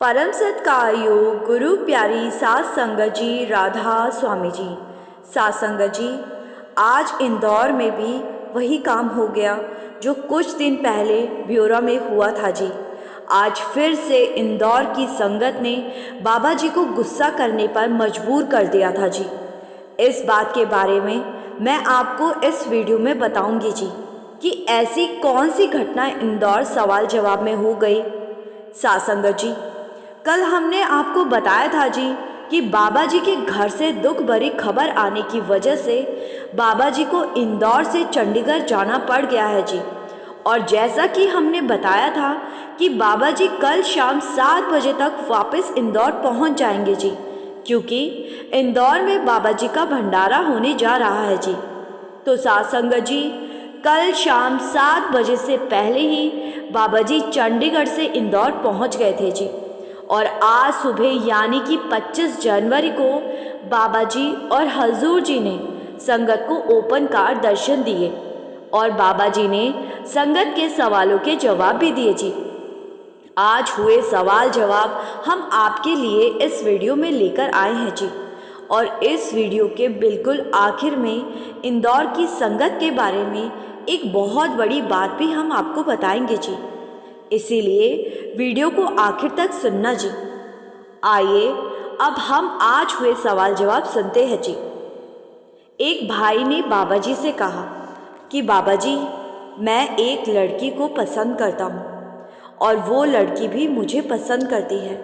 परम सत्कारयोग गुरु प्यारी सात संगत जी राधा स्वामी जी। सात संगत जी, आज इंदौर में भी वही काम हो गया जो कुछ दिन पहले ब्योरा में हुआ था जी। आज फिर से इंदौर की संगत ने बाबा जी को गुस्सा करने पर मजबूर कर दिया था जी। इस बात के बारे में मैं आपको इस वीडियो में बताऊंगी जी कि ऐसी कौन सी घटना इंदौर सवाल जवाब में हो गई। सात संगत जी, कल हमने आपको बताया था जी कि बाबा जी के घर से दुख भरी खबर आने की वजह से बाबा जी को इंदौर से चंडीगढ़ जाना पड़ गया है जी। और जैसा कि हमने बताया था कि बाबा जी कल शाम 7 बजे तक वापस इंदौर पहुंच जाएंगे जी, क्योंकि इंदौर में बाबा जी का भंडारा होने जा रहा है जी। तो सात संगत जी, कल शाम 7 बजे से पहले ही बाबा जी चंडीगढ़ से इंदौर पहुंच गए थे जी। और आज सुबह यानी कि 25 जनवरी को बाबा जी और हजूर जी ने संगत को ओपन कार दर्शन दिए और बाबा जी ने संगत के सवालों के जवाब भी दिए जी। आज हुए सवाल जवाब हम आपके लिए इस वीडियो में लेकर आए हैं जी। और इस वीडियो के बिल्कुल आखिर में इंदौर की संगत के बारे में एक बहुत बड़ी बात भी हम आपको बताएंगे जी, इसीलिए वीडियो को आखिर तक सुनना जी। आइए अब हम आज हुए सवाल जवाब सुनते हैं जी। एक भाई ने बाबा जी से कहा कि बाबा जी, मैं एक लड़की को पसंद करता हूँ और वो लड़की भी मुझे पसंद करती है,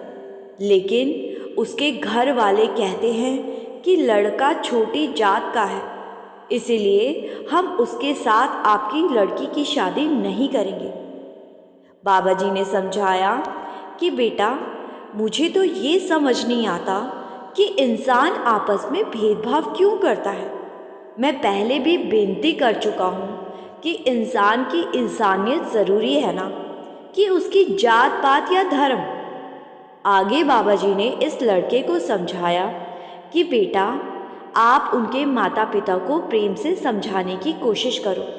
लेकिन उसके घर वाले कहते हैं कि लड़का छोटी जात का है, इसीलिए हम उसके साथ आपकी लड़की की शादी नहीं करेंगे। बाबा जी ने समझाया कि बेटा, मुझे तो ये समझ नहीं आता कि इंसान आपस में भेदभाव क्यों करता है। मैं पहले भी बेनती कर चुका हूँ कि इंसान की इंसानियत ज़रूरी है ना, कि उसकी जात पात या धर्म। आगे बाबा जी ने इस लड़के को समझाया कि बेटा, आप उनके माता पिता को प्रेम से समझाने की कोशिश करो।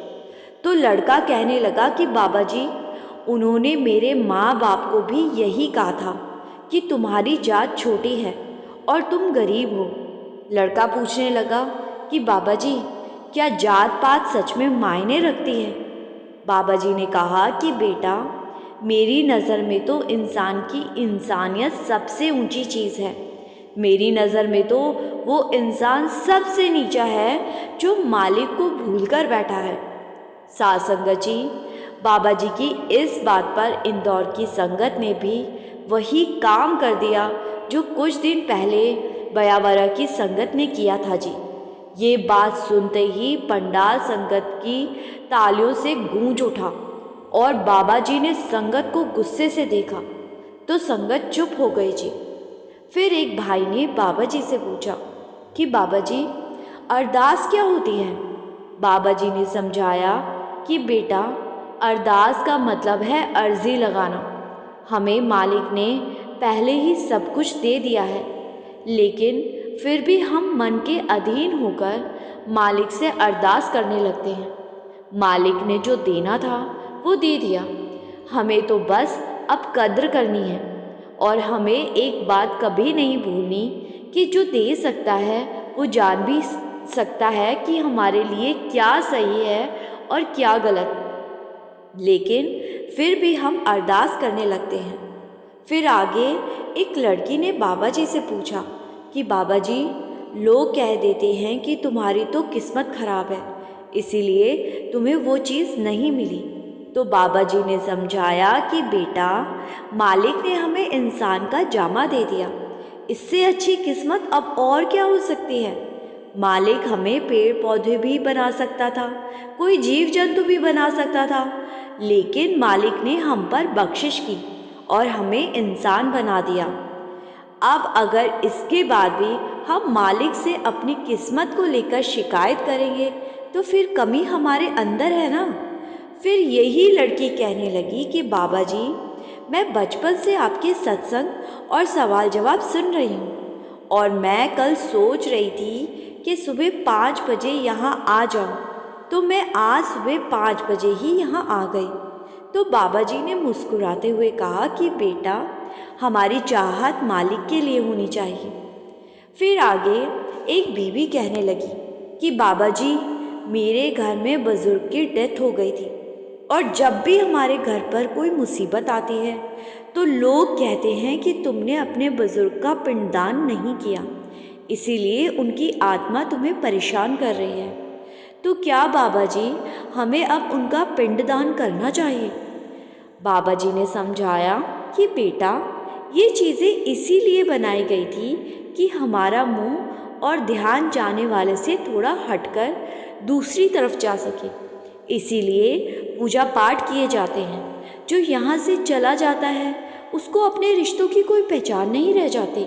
तो लड़का कहने लगा कि बाबा जी, उन्होंने मेरे माँ बाप को भी यही कहा था कि तुम्हारी जात छोटी है और तुम गरीब हो। लड़का पूछने लगा कि बाबा जी, क्या जात पात सच में मायने रखती है? बाबा जी ने कहा कि बेटा, मेरी नज़र में तो इंसान की इंसानियत सबसे ऊंची चीज़ है। मेरी नज़र में तो वो इंसान सबसे नीचा है जो मालिक को भूलकर बैठा है। सात संगत जी, बाबा जी की इस बात पर इंदौर की संगत ने भी वही काम कर दिया जो कुछ दिन पहले बयावरा की संगत ने किया था जी। ये बात सुनते ही पंडाल संगत की तालियों से गूंज उठा और बाबा जी ने संगत को गुस्से से देखा तो संगत चुप हो गई जी। फिर एक भाई ने बाबा जी से पूछा कि बाबा जी, अरदास क्या होती है? बाबा जी ने समझाया कि बेटा, अरदास का मतलब है अर्जी लगाना। हमें मालिक ने पहले ही सब कुछ दे दिया है, लेकिन फिर भी हम मन के अधीन होकर मालिक से अरदास करने लगते हैं। मालिक ने जो देना था वो दे दिया, हमें तो बस अब कद्र करनी है। और हमें एक बात कभी नहीं भूलनी कि जो दे सकता है वो जान भी सकता है कि हमारे लिए क्या सही है और क्या गलत, लेकिन फिर भी हम अरदास करने लगते हैं। फिर आगे एक लड़की ने बाबा जी से पूछा कि बाबा जी, लोग कह देते हैं कि तुम्हारी तो किस्मत खराब है, इसीलिए तुम्हें वो चीज़ नहीं मिली। तो बाबा जी ने समझाया कि बेटा, मालिक ने हमें इंसान का जामा दे दिया, इससे अच्छी किस्मत अब और क्या हो सकती है। मालिक हमें पेड़ पौधे भी बना सकता था, कोई जीव जंतु भी बना सकता था, लेकिन मालिक ने हम पर बख्शिश की और हमें इंसान बना दिया। अब अगर इसके बाद भी हम मालिक से अपनी किस्मत को लेकर शिकायत करेंगे तो फिर कमी हमारे अंदर है ना। फिर यही लड़की कहने लगी कि बाबा जी, मैं बचपन से आपके सत्संग और सवाल जवाब सुन रही हूँ और मैं कल सोच रही थी कि सुबह 5 बजे यहाँ आ जाऊँ, तो मैं आज सुबह 5 बजे ही यहाँ आ गई। तो बाबा जी ने मुस्कुराते हुए कहा कि बेटा, हमारी चाहत मालिक के लिए होनी चाहिए। फिर आगे एक बीवी कहने लगी कि बाबा जी, मेरे घर में बुज़ुर्ग की डेथ हो गई थी और जब भी हमारे घर पर कोई मुसीबत आती है तो लोग कहते हैं कि तुमने अपने बुज़ुर्ग का पिंडदान नहीं किया, इसीलिए उनकी आत्मा तुम्हें परेशान कर रही है। तो क्या बाबा जी हमें अब उनका पिंडदान करना चाहिए? बाबा जी ने समझाया कि बेटा, ये चीज़ें इसीलिए बनाई गई थी कि हमारा मुंह और ध्यान जाने वाले से थोड़ा हटकर दूसरी तरफ जा सके। इसीलिए पूजा पाठ किए जाते हैं। जो यहाँ से चला जाता है उसको अपने रिश्तों की कोई पहचान नहीं रह जाती।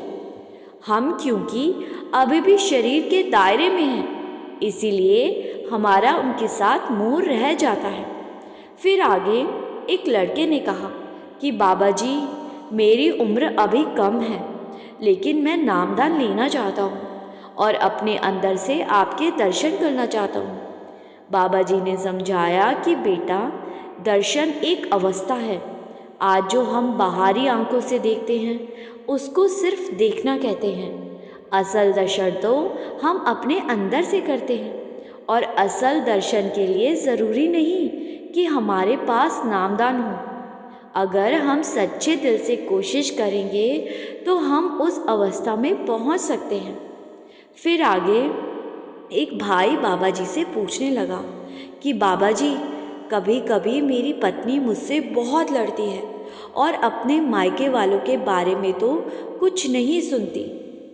हम क्योंकि अभी भी शरीर के दायरे में हैं, इसीलिए हमारा उनके साथ मोह रह जाता है। फिर आगे एक लड़के ने कहा कि बाबा जी, मेरी उम्र अभी कम है, लेकिन मैं नामदान लेना चाहता हूँ और अपने अंदर से आपके दर्शन करना चाहता हूँ। बाबा जी ने समझाया कि बेटा, दर्शन एक अवस्था है। आज जो हम बाहरी आंखों से देखते हैं उसको सिर्फ देखना कहते हैं। असल दर्शन तो हम अपने अंदर से करते हैं। और असल दर्शन के लिए ज़रूरी नहीं कि हमारे पास नामदान हो। अगर हम सच्चे दिल से कोशिश करेंगे तो हम उस अवस्था में पहुंच सकते हैं। फिर आगे एक भाई बाबा जी से पूछने लगा कि बाबा जी, कभी कभी मेरी पत्नी मुझसे बहुत लड़ती है और अपने मायके वालों के बारे में तो कुछ नहीं सुनती,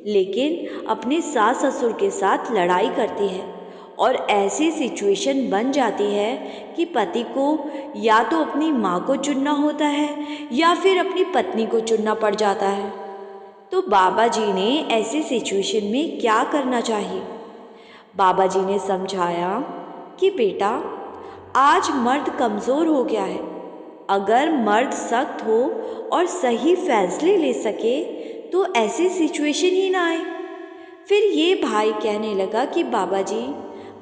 लेकिन अपने सास ससुर के साथ लड़ाई करती है और ऐसी सिचुएशन बन जाती है कि पति को या तो अपनी माँ को चुनना होता है या फिर अपनी पत्नी को चुनना पड़ जाता है। तो बाबा जी ने ऐसी सिचुएशन में क्या करना चाहिए? बाबा जी ने समझाया कि बेटा, आज मर्द कमज़ोर हो गया है। अगर मर्द सख्त हो और सही फैसले ले सके तो ऐसी सिचुएशन ही ना आए। फिर ये भाई कहने लगा कि बाबा जी,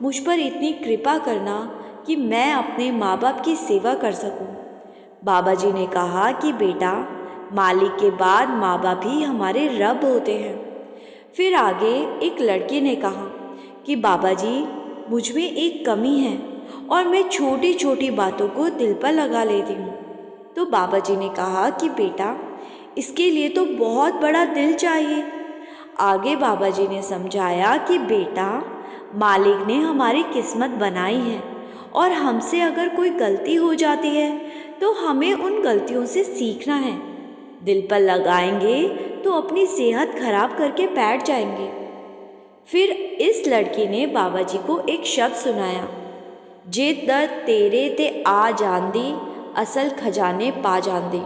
मुझ पर इतनी कृपा करना कि मैं अपने माँ बाप की सेवा कर सकूं। बाबा जी ने कहा कि बेटा, मालिक के बाद माँ बाप ही हमारे रब होते हैं। फिर आगे एक लड़के ने कहा कि बाबा जी, मुझ में एक कमी है और मैं छोटी छोटी बातों को दिल पर लगा लेती हूँ। तो बाबा जी ने कहा कि बेटा, इसके लिए तो बहुत बड़ा दिल चाहिए। आगे बाबा जी ने समझाया कि बेटा, मालिक ने हमारी किस्मत बनाई है और हमसे अगर कोई गलती हो जाती है तो हमें उन गलतियों से सीखना है। दिल पर लगाएंगे तो अपनी सेहत खराब करके बैठ जाएंगे। फिर इस लड़की ने बाबा जी को एक शब्द सुनाया, जे दर तेरे ते आ जांदी, असल खजाने पा जांदे।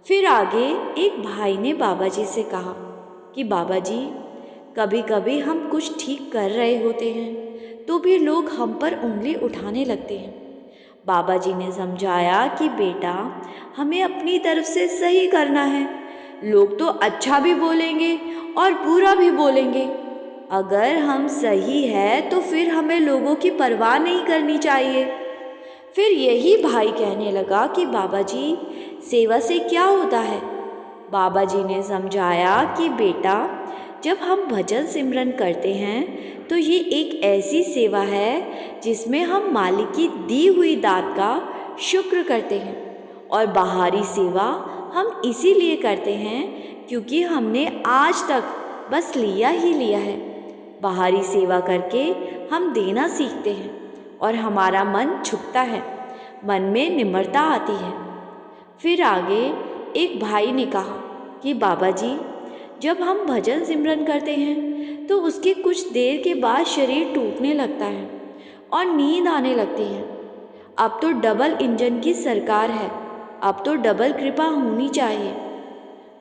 फिर आगे एक भाई ने बाबा जी से कहा कि बाबा जी, कभी कभी हम कुछ ठीक कर रहे होते हैं तो भी लोग हम पर उंगली उठाने लगते हैं। बाबा जी ने समझाया कि बेटा, हमें अपनी तरफ से सही करना है। लोग तो अच्छा भी बोलेंगे और बुरा भी बोलेंगे। अगर हम सही है तो फिर हमें लोगों की परवाह नहीं करनी चाहिए। फिर यही भाई कहने लगा कि बाबा जी, सेवा से क्या होता है? बाबा जी ने समझाया कि बेटा, जब हम भजन सिमरन करते हैं तो ये एक ऐसी सेवा है जिसमें हम मालिक की दी हुई दात का शुक्र करते हैं। और बाहरी सेवा हम इसीलिए करते हैं क्योंकि हमने आज तक बस लिया ही लिया है। बाहरी सेवा करके हम देना सीखते हैं और हमारा मन झुकता है, मन में निम्रता आती है। फिर आगे एक भाई ने कहा कि बाबा जी, जब हम भजन सिमरन करते हैं तो उसके कुछ देर के बाद शरीर टूटने लगता है और नींद आने लगती है। अब तो डबल इंजन की सरकार है, अब तो डबल कृपा होनी चाहिए।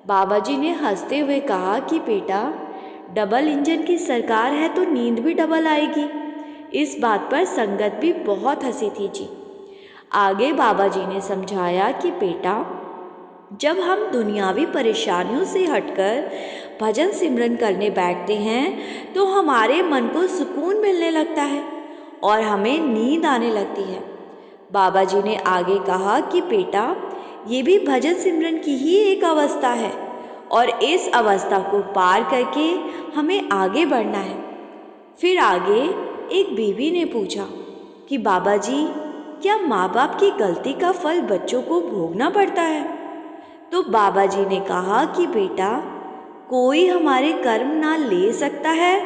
बाबा जी ने हंसते हुए कहा कि बेटा, डबल इंजन की सरकार है तो नींद भी डबल आएगी। इस बात पर संगत भी बहुत हंसी थी जी। आगे बाबा जी ने समझाया कि बेटा, जब हम दुनियावी परेशानियों से हटकर भजन सिमरन करने बैठते हैं तो हमारे मन को सुकून मिलने लगता है और हमें नींद आने लगती है। बाबा जी ने आगे कहा कि बेटा, ये भी भजन सिमरन की ही एक अवस्था है और इस अवस्था को पार करके हमें आगे बढ़ना है। फिर आगे एक बीवी ने पूछा कि बाबा जी, क्या माँ बाप की गलती का फल बच्चों को भोगना पड़ता है? तो बाबा जी ने कहा कि बेटा, कोई हमारे कर्म ना ले सकता है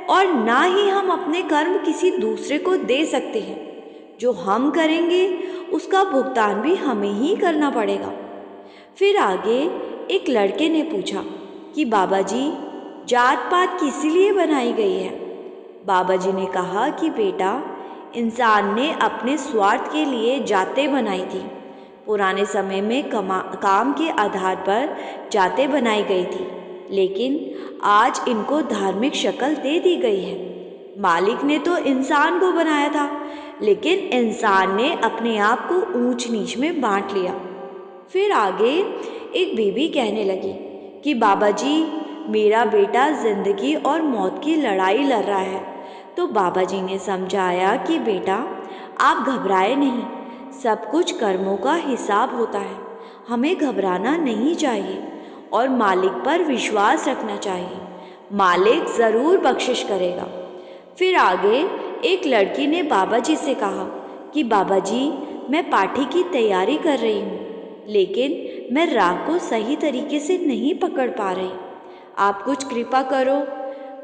और ना ही हम अपने कर्म किसी दूसरे को दे सकते हैं। जो हम करेंगे उसका भुगतान भी हमें ही करना पड़ेगा। फिर आगे एक लड़के ने पूछा कि बाबा जी, जात पात किस लिए बनाई गई है? बाबा जी ने कहा कि बेटा, इंसान ने अपने स्वार्थ के लिए जातें बनाई थी। पुराने समय में काम के आधार पर जातें बनाई गई थी, लेकिन आज इनको धार्मिक शक्ल दे दी गई है। मालिक ने तो इंसान को बनाया था, लेकिन इंसान ने अपने आप को ऊंच नीच में बांट लिया। फिर आगे एक बीबी कहने लगी कि बाबा जी, मेरा बेटा जिंदगी और मौत की लड़ाई लड़ रहा है। तो बाबा जी ने समझाया कि बेटा, आप घबराए नहीं, सब कुछ कर्मों का हिसाब होता है। हमें घबराना नहीं चाहिए और मालिक पर विश्वास रखना चाहिए। मालिक ज़रूर बख्शिश करेगा। फिर आगे एक लड़की ने बाबा जी से कहा कि बाबा जी, मैं पाठी की तैयारी कर रही हूँ, लेकिन मैं राह को सही तरीके से नहीं पकड़ पा रही। आप कुछ कृपा करो।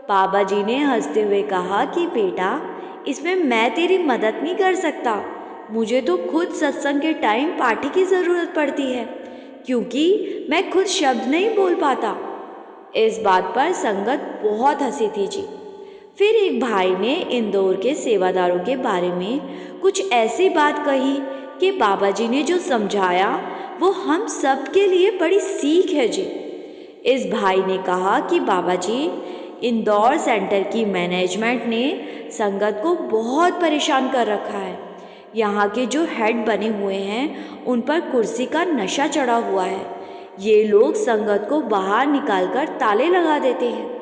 बाबा जी ने हंसते हुए कहा कि बेटा, इसमें मैं तेरी मदद नहीं कर सकता। मुझे तो खुद सत्संग के टाइम पाठी की ज़रूरत पड़ती है, क्योंकि मैं खुद शब्द नहीं बोल पाता। इस बात पर संगत बहुत हंसी थी जी। फिर एक भाई ने इंदौर के सेवादारों के बारे में कुछ ऐसी बात कही कि बाबा जी ने जो समझाया वो हम सब के लिए बड़ी सीख है जी। इस भाई ने कहा कि बाबा जी, इंदौर सेंटर की मैनेजमेंट ने संगत को बहुत परेशान कर रखा है। यहाँ के जो हेड बने हुए हैं उन पर कुर्सी का नशा चढ़ा हुआ है। ये लोग संगत को बाहर निकालकर ताले लगा देते हैं।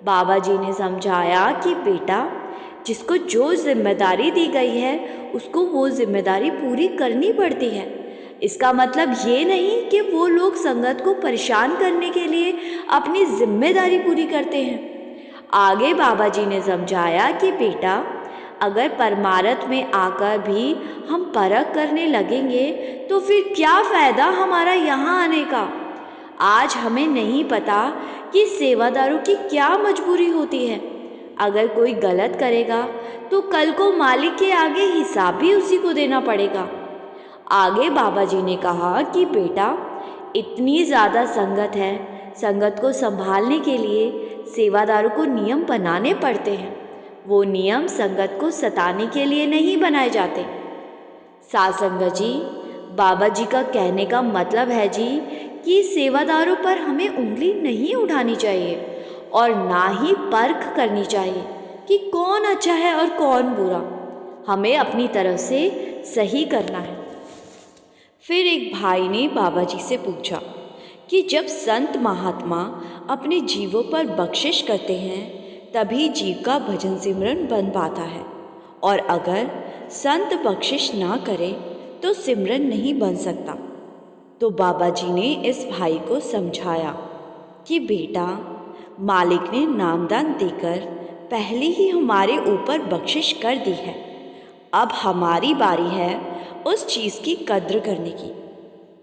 बाबा जी ने समझाया कि बेटा, जिसको जो जिम्मेदारी दी गई है उसको वो जिम्मेदारी पूरी करनी पड़ती है। इसका मतलब ये नहीं कि वो लोग संगत को परेशान करने के लिए अपनी जिम्मेदारी पूरी करते हैं। आगे बाबा जी ने समझाया कि बेटा, अगर परमार्थ में आकर भी हम परख करने लगेंगे तो फिर क्या फ़ायदा हमारा यहाँ आने का। आज हमें नहीं पता कि सेवादारों की क्या मजबूरी होती है। अगर कोई गलत करेगा तो कल को मालिक के आगे हिसाब भी उसी को देना पड़ेगा। आगे बाबा जी ने कहा कि बेटा, इतनी ज़्यादा संगत है, संगत को संभालने के लिए सेवादारों को नियम बनाने पड़ते हैं। वो नियम संगत को सताने के लिए नहीं बनाए जाते। साध संगत जी, बाबा जी का कहने का मतलब है जी कि सेवादारों पर हमें उंगली नहीं उठानी चाहिए और ना ही परख करनी चाहिए कि कौन अच्छा है और कौन बुरा। हमें अपनी तरफ से सही करना है। फिर एक भाई ने बाबा जी से पूछा कि जब संत महात्मा अपने जीवों पर बख्शिश करते हैं तभी जीव का भजन सिमरन बन पाता है, और अगर संत बख्शिश ना करे तो सिमरन नहीं बन सकता। तो बाबा जी ने इस भाई को समझाया कि बेटा, मालिक ने नामदान देकर पहले ही हमारे ऊपर बख्शिश कर दी है। अब हमारी बारी है उस चीज़ की कद्र करने की।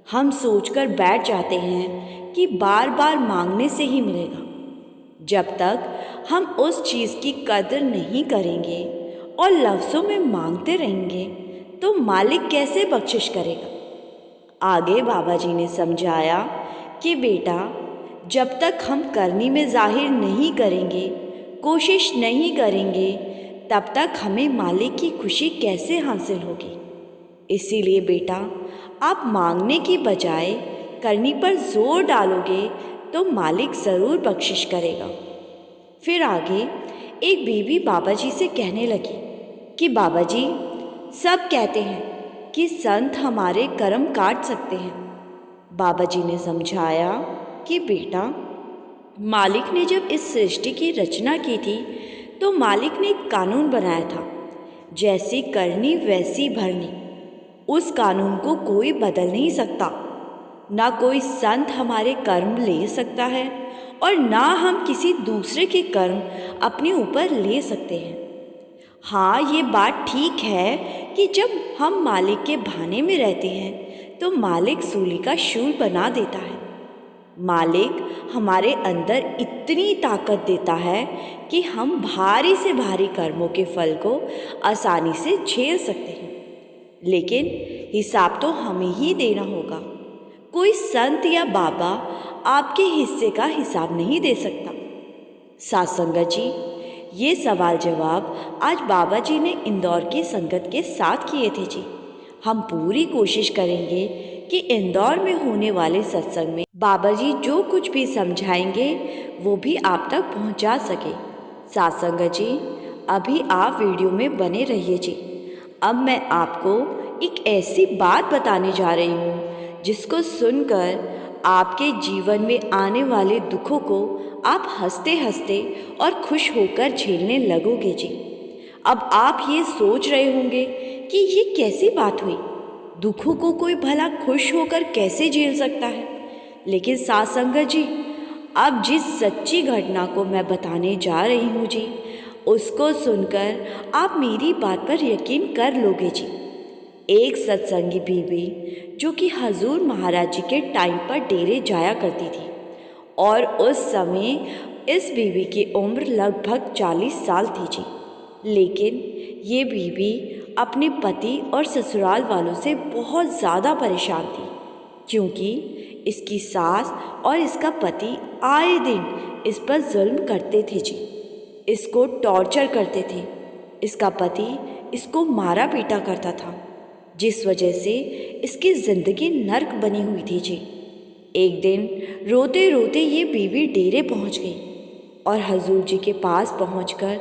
हम सोचकर बैठ जाते हैं कि बार बार मांगने से ही मिलेगा। जब तक हम उस चीज़ की कद्र नहीं करेंगे और लफ्ज़ों में मांगते रहेंगे तो मालिक कैसे बख्शिश करेगा। आगे बाबा जी ने समझाया कि बेटा, जब तक हम करनी में जाहिर नहीं करेंगे, कोशिश नहीं करेंगे, तब तक हमें मालिक की खुशी कैसे हासिल होगी। इसीलिए बेटा, आप मांगने की बजाय करनी पर जोर डालोगे तो मालिक ज़रूर बख्शिश करेगा। फिर आगे एक बीवी बाबा जी से कहने लगी कि बाबा जी, सब कहते हैं कि संत हमारे कर्म काट सकते हैं। बाबा जी ने समझाया कि बेटा, मालिक ने जब इस सृष्टि की रचना की थी तो मालिक ने एक कानून बनाया था, जैसी करनी वैसी भरनी। उस कानून को कोई बदल नहीं सकता। ना कोई संत हमारे कर्म ले सकता है और ना हम किसी दूसरे के कर्म अपने ऊपर ले सकते हैं। हाँ, ये बात ठीक है कि जब हम मालिक के भाने में रहते हैं तो मालिक सूली का शूल बना देता है। मालिक हमारे अंदर इतनी ताकत देता है कि हम भारी से भारी कर्मों के फल को आसानी से झेल सकते हैं, लेकिन हिसाब तो हमें ही देना होगा। कोई संत या बाबा आपके हिस्से का हिसाब नहीं दे सकता। साथ संगत जी, ये सवाल जवाब आज बाबा जी ने इंदौर की संगत के साथ किए थे जी। हम पूरी कोशिश करेंगे कि इंदौर में होने वाले सत्संग में बाबा जी जो कुछ भी समझाएंगे वो भी आप तक पहुंचा सके। साथ संगत जी, अभी आप वीडियो में बने रहिए जी। अब मैं आपको एक ऐसी बात बताने जा रही हूँ जिसको सुनकर आपके जीवन में आने वाले दुखों को आप हंसते हंसते और खुश होकर झेलने लगोगे जी। अब आप ये सोच रहे होंगे कि ये कैसी बात हुई, दुखों को कोई भला खुश होकर कैसे झेल सकता है। लेकिन साथ संगत जी, अब जिस सच्ची घटना को मैं बताने जा रही हूँ जी, उसको सुनकर आप मेरी बात पर यकीन कर लोगे जी। एक सत्संगी बीवी जो कि हजूर महाराज जी के टाइम पर डेरे जाया करती थी और उस समय इस बीवी की उम्र लगभग 40 साल थी जी। लेकिन ये बीवी अपने पति और ससुराल वालों से बहुत ज़्यादा परेशान थी, क्योंकि इसकी सास और इसका पति आए दिन इस पर जुल्म करते थे जी, इसको टॉर्चर करते थे। इसका पति इसको मारा पीटा करता था, जिस वजह से इसकी ज़िंदगी नर्क बनी हुई थी जी। एक दिन रोते रोते ये बीवी डेरे पहुंच गई और हजूर जी के पास पहुंचकर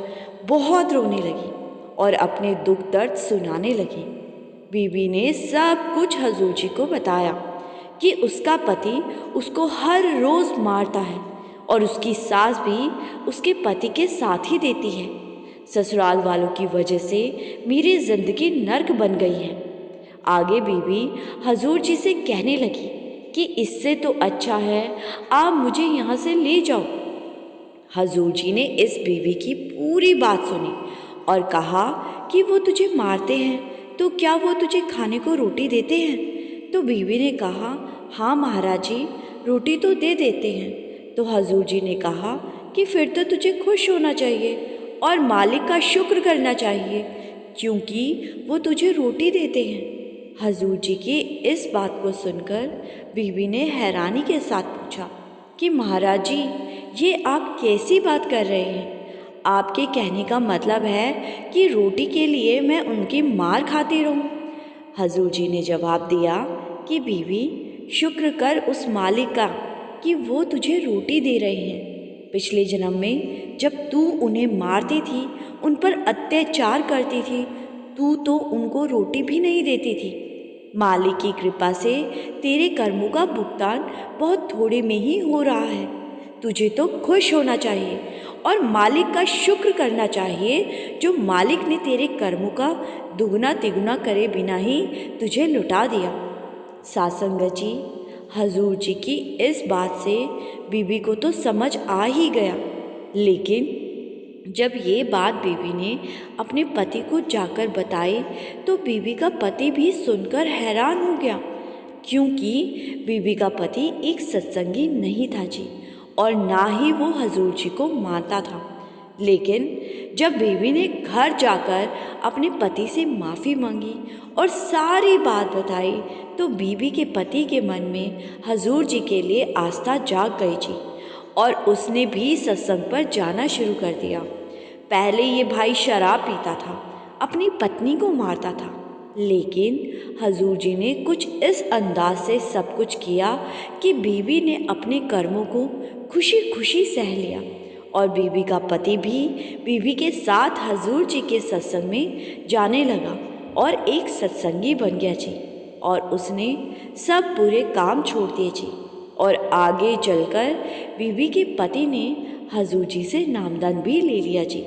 बहुत रोने लगी और अपने दुख दर्द सुनाने लगी। बीवी ने सब कुछ हजूर जी को बताया कि उसका पति उसको हर रोज़ मारता है और उसकी सास भी उसके पति के साथ ही देती है। ससुराल वालों की वजह से मेरी ज़िंदगी नर्क बन गई है। आगे बीवी हजूर जी से कहने लगी कि इससे तो अच्छा है आप मुझे यहाँ से ले जाओ। हजूर जी ने इस बीवी की पूरी बात सुनी और कहा कि वो तुझे मारते हैं तो क्या वो तुझे खाने को रोटी देते हैं? तो बीवी ने कहा, हाँ महाराज जी, रोटी तो दे देते हैं। तो हजूर जी ने कहा कि फिर तो तुझे खुश होना चाहिए और मालिक का शुक्र करना चाहिए, क्योंकि वो तुझे रोटी देते हैं। हजूर जी की इस बात को सुनकर बीवी ने हैरानी के साथ पूछा कि महाराज जी, ये आप कैसी बात कर रहे हैं? आपके कहने का मतलब है कि रोटी के लिए मैं उनकी मार खाती रहूं? हजूर जी ने जवाब दिया कि बीवी, शुक्र कर उस मालिक का कि वो तुझे रोटी दे रहे हैं। पिछले जन्म में जब तू उन्हें मारती थी, उन पर अत्याचार करती थी, तू तो उनको रोटी भी नहीं देती थी। मालिक की कृपा से तेरे कर्मों का भुगतान बहुत थोड़े में ही हो रहा है। तुझे तो खुश होना चाहिए और मालिक का शुक्र करना चाहिए, जो मालिक ने तेरे कर्मों का दुगना तिगुना करे बिना ही तुझे लुटा दिया। साथ संगत जी, हजूर जी की इस बात से बीबी को तो समझ आ ही गया, लेकिन जब ये बात बीवी ने अपने पति को जाकर बताई तो बीवी का पति भी सुनकर हैरान हो गया, क्योंकि बीवी का पति एक सत्संगी नहीं था जी और ना ही वो हजूर जी को मानता था। लेकिन जब बीवी ने घर जाकर अपने पति से माफ़ी मांगी और सारी बात बताई तो बीवी के पति के मन में हजूर जी के लिए आस्था जाग गई जी और उसने भी सत्संग पर जाना शुरू कर दिया। पहले ये भाई शराब पीता था, अपनी पत्नी को मारता था, लेकिन हजूर जी ने कुछ इस अंदाज से सब कुछ किया कि बीवी ने अपने कर्मों को खुशी खुशी सह लिया और बीवी का पति भी बीवी के साथ हजूर जी के सत्संग में जाने लगा और एक सत्संगी बन गया जी और उसने सब बुरे काम छोड़ दिए जी और आगे चलकर बीवी के पति ने हजूर जी से नामदान भी ले लिया जी।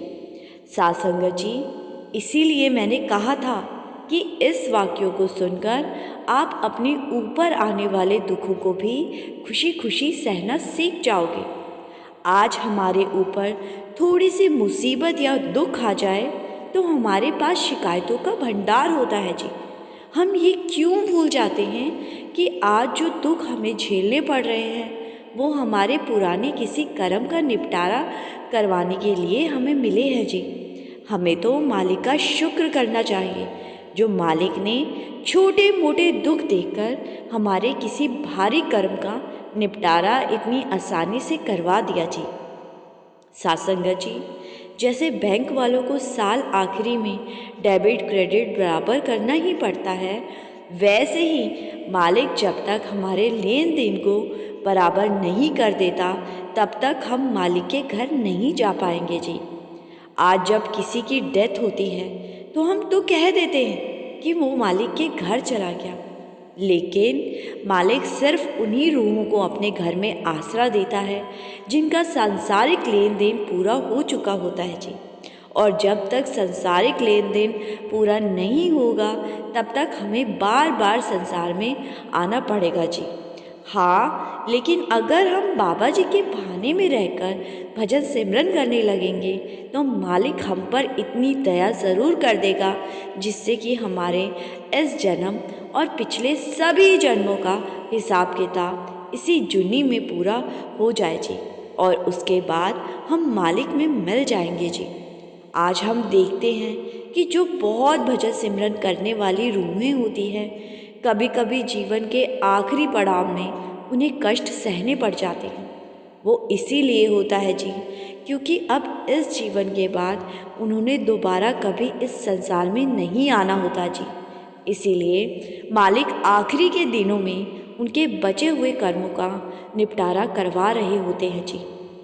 साथ संगत जी, इसीलिए मैंने कहा था कि इस वाक्यों को सुनकर आप अपने ऊपर आने वाले दुखों को भी खुशी खुशी सहना सीख जाओगे। आज हमारे ऊपर थोड़ी सी मुसीबत या दुख आ जाए तो हमारे पास शिकायतों का भंडार होता है जी। हम ये क्यों भूल जाते हैं कि आज जो दुख हमें झेलने पड़ रहे हैं वो हमारे पुराने किसी कर्म का निपटारा करवाने के लिए हमें मिले हैं जी। हमें तो मालिक का शुक्र करना चाहिए जो मालिक ने छोटे मोटे दुख देकर हमारे किसी भारी कर्म का निपटारा इतनी आसानी से करवा दिया जी। सासंगत जी, जैसे बैंक वालों को साल आखिरी में डेबिट क्रेडिट बराबर करना ही पड़ता है, वैसे ही मालिक जब तक हमारे लेन देन को बराबर नहीं कर देता तब तक हम मालिक के घर नहीं जा पाएंगे जी। आज जब किसी की डेथ होती है तो हम तो कह देते हैं कि वो मालिक के घर चला गया, लेकिन मालिक सिर्फ उन्हीं रूहों को अपने घर में आसरा देता है जिनका सांसारिक लेन देन पूरा हो चुका होता है जी। और जब तक सांसारिक लेन देन पूरा नहीं होगा तब तक हमें बार बार संसार में आना पड़ेगा जी। हाँ, लेकिन अगर हम बाबा जी के बहाने में रहकर भजन सिमरन करने लगेंगे तो मालिक हम पर इतनी दया ज़रूर कर देगा जिससे कि हमारे इस जन्म और पिछले सभी जन्मों का हिसाब किताब इसी जुनी में पूरा हो जाए जी, और उसके बाद हम मालिक में मिल जाएंगे जी। आज हम देखते हैं कि जो बहुत भजन सिमरन करने वाली रूहें होती हैं, कभी कभी जीवन के आखिरी पड़ाव में उन्हें कष्ट सहने पड़ जाते हैं। वो इसीलिए होता है जी क्योंकि अब इस जीवन के बाद उन्होंने दोबारा कभी इस संसार में नहीं आना होता जी। इसीलिए मालिक आखिरी के दिनों में उनके बचे हुए कर्मों का निपटारा करवा रहे होते हैं जी।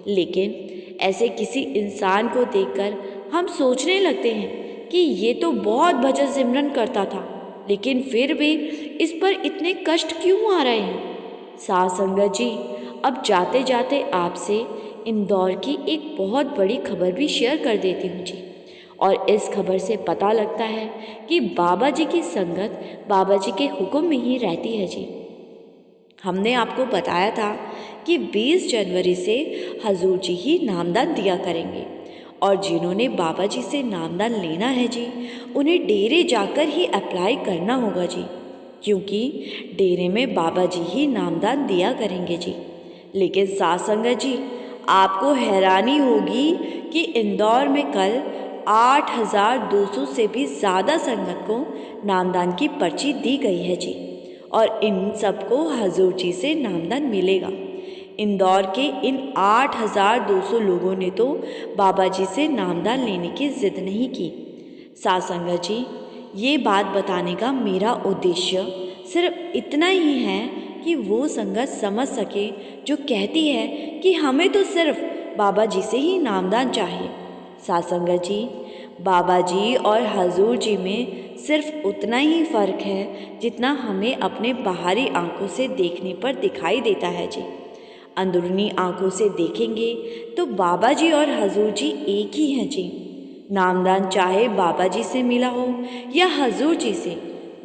लेकिन ऐसे किसी इंसान को देखकर हम सोचने लगते हैं कि ये तो बहुत भजन सिमरन करता था, लेकिन फिर भी इस पर इतने कष्ट क्यों आ रहे हैं। साध संगत जी, अब जाते जाते आपसे इंदौर की एक बहुत बड़ी खबर भी शेयर कर देती हूँ जी। और इस खबर से पता लगता है कि बाबा जी की संगत बाबा जी के हुक्म में ही रहती है जी। हमने आपको बताया था कि 20 जनवरी से हजूर जी ही नामदान दिया करेंगे, और जिन्होंने बाबा जी से नामदान लेना है जी उन्हें डेरे जाकर ही अप्लाई करना होगा जी, क्योंकि डेरे में बाबा जी ही नामदान दिया करेंगे जी। लेकिन साध संगत जी, आपको हैरानी होगी कि इंदौर में कल 8,200 से भी ज़्यादा संगत को नामदान की पर्ची दी गई है जी, और इन सबको हजूर जी से नामदान मिलेगा। इंदौर के इन 8,200 लोगों ने तो बाबा जी से नामदान लेने की ज़िद नहीं की। साध संगत जी, ये बात बताने का मेरा उद्देश्य सिर्फ इतना ही है कि वो संगत समझ सके जो कहती है कि हमें तो सिर्फ बाबा जी से ही नामदान चाहिए। साध संगत जी, बाबा जी और हजूर जी में सिर्फ उतना ही फ़र्क है जितना हमें अपने बाहरी आंखों से देखने पर दिखाई देता है जी। अंदरूनी आंखों से देखेंगे तो बाबा जी और हजूर जी एक ही हैं जी। नामदान चाहे बाबा जी से मिला हो या हजूर जी से,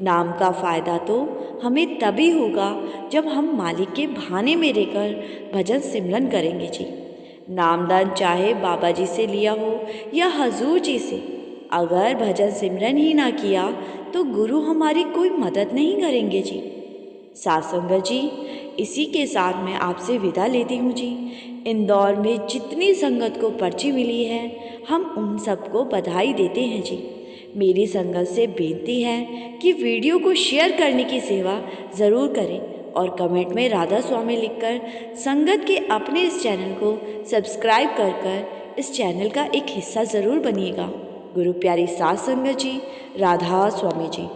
नाम का फ़ायदा तो हमें तभी होगा जब हम मालिक के बहाने में रहकर भजन सिमरन करेंगे जी। नामदान चाहे बाबा जी से लिया हो या हजूर जी से, अगर भजन सिमरन ही ना किया तो गुरु हमारी कोई मदद नहीं करेंगे जी। साध संगत जी, इसी के साथ मैं आपसे विदा लेती हूँ जी। इंदौर में जितनी संगत को पर्ची मिली है हम उन सबको बधाई देते हैं जी। मेरी संगत से बेनती है कि वीडियो को शेयर करने की सेवा ज़रूर करें और कमेंट में राधा स्वामी लिखकर संगत के अपने इस चैनल को सब्सक्राइब कर इस चैनल का एक हिस्सा ज़रूर बनिएगा। गुरु प्यारी साध संगत जी, राधा स्वामी जी।